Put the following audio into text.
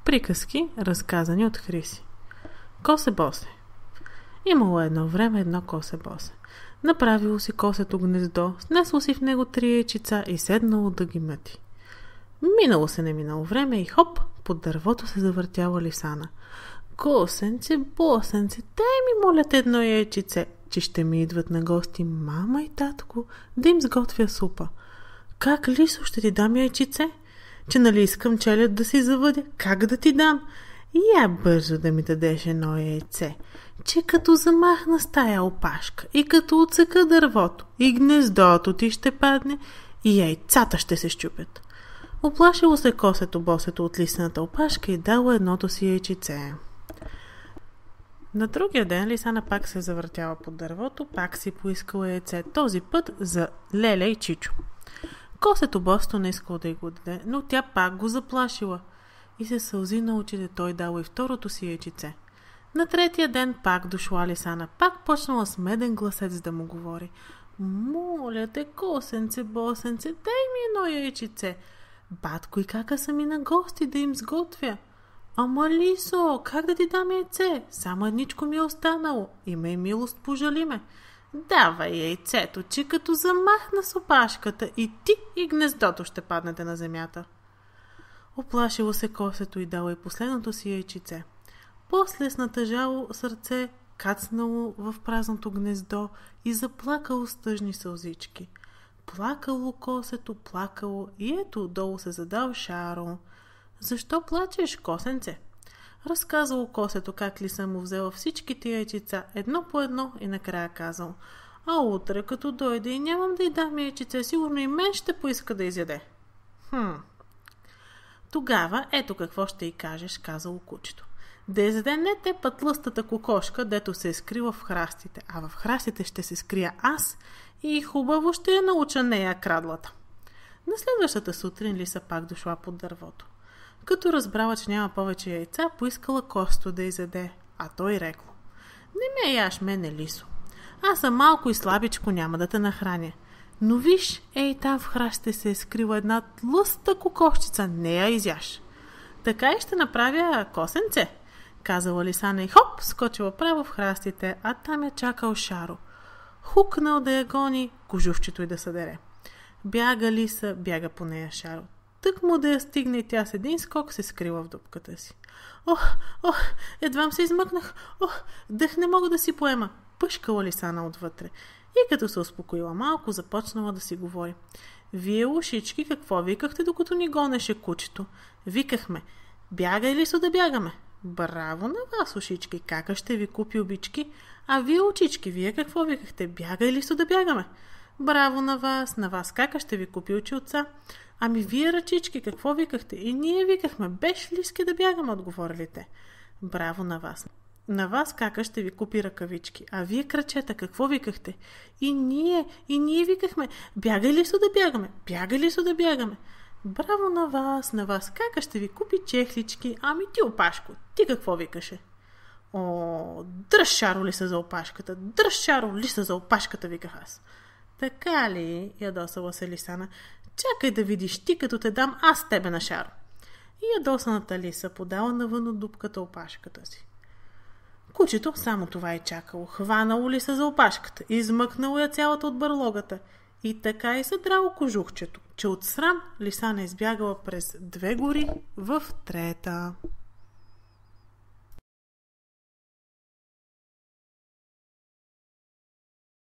Приказки, разказани от Хриси. Косе-босе. Имало едно време едно косе-босе. Направило си косето гнездо, снесло си в него 3 яйчица и седнало да ги мъти. Минало се не минало време и хоп, под дървото се завъртяла лисана. Косенце, босенце, дай ми моля едно яйчице, че ще ми идват на гости мама и татко да им сготвя супа. Как, лисо, ще ти дам яйчице? Че нали искам челят да си завъдя? Как да ти дам? Я бързо да ми дадеш едно яйце, че като замахна с тая опашка и като отсъка дървото и гнездото ти ще падне и яйцата ще се щупят. Оплашило се косето-босето от лисаната опашка и дало едното си яйчице. На другия ден лисана пак се завъртяла под дървото, пак си поискала яйце, този път за Леля и Чичо. Косето-босето не искало да й го даде, но тя пак го заплашила и се сълзи на очите, той дал и второто си яйчице. На третия ден пак дошла лисана, пак почнала с меден гласец да му говори. Моля те, косенце, босенце, дай ми едно яйчице. Батко и кака са ми на гости да им сготвя. Ама, лисо, как да ти дам яйце? Само едничко ми е останало. Имай милост, пожали ме. Давай яйцето, че като замахна с опашката и ти и гнездото ще паднете на земята. Оплашило се косето и дало и последното си яйчице. После с натъжало сърце кацнало в празното гнездо и заплакало с тъжни сълзички. Плакало косето, плакало и ето отдолу се задал Шаро. Защо плачеш, косенце? Разказало косето как ли съм му взела всичките яйчица едно по едно и накрая казал: а утре като дойде и нямам да й дам яйчице, сигурно и мен ще поиска да изяде. Тогава ето какво ще й кажеш, казало кучето. Да изяде не те пътлъстата кокошка, дето се е скрила в храстите, а в храстите ще се скрия аз и хубаво ще я науча нея крадлата. На следващата сутрин лиса пак дошла под дървото. Като разбрала, че няма повече яйца, поискала косто да изяде, а той рекло: не ме яш мене, лисо. Аз съм малко и слабичко, няма да те нахраня. Но виж, ей там в храстите се е скрила една тлъста кокошчица, не я изяш. Така и ще направя, косенце, казала лисана и хоп, скочила право в храстите, а там я чакал Шаро. Хукнал да я гони, кожухчето й да съдере. Бяга лиса, бяга по нея Шаро. Тък му да я стигне и тя с един скок се скрила в дупката си. Ох, едвам се измъкнах. Дъх не мога да си поема. Пъшкала лисана отвътре. И като се успокоила малко, започнала да си говори. Вие, ушички, какво викахте, докато ни гонеше кучето? Викахме: бягай, лисо, да бягаме. Браво на вас, ушички, кака ще ви купи обички? А вие, очички, вие какво викахте? Бягай, лисо, да бягаме. Браво на вас кака ще ви купи очилца? Ами вие, ръчички, какво викахте? И ние викахме: беш лиски да бягаме, отговорили те. Браво на вас. На вас кака ще ви купи ръкавички. А вие, крачета, какво викахте? И ние викахме: бягай лисо да бягаме, бягай лисо да бягаме. Браво на вас кака ще ви купи чехлички. Ами ти, опашко, ти какво викаше? Дръж Шаро лиса за опашката, дръж Шаро лиса за опашката, виках аз. Така ли, ядосала се лисана, чакай да видиш ти, като те дам аз тебе на Шаро. И ядосаната лиса подала навън от дупката опашката си. Кучето само това и чакало, хванало лиса за опашката, измъкнало я цялата от бърлогата и така и съдрало кожухчето, че от срам лиса не избягала през 2 гори в 3-та.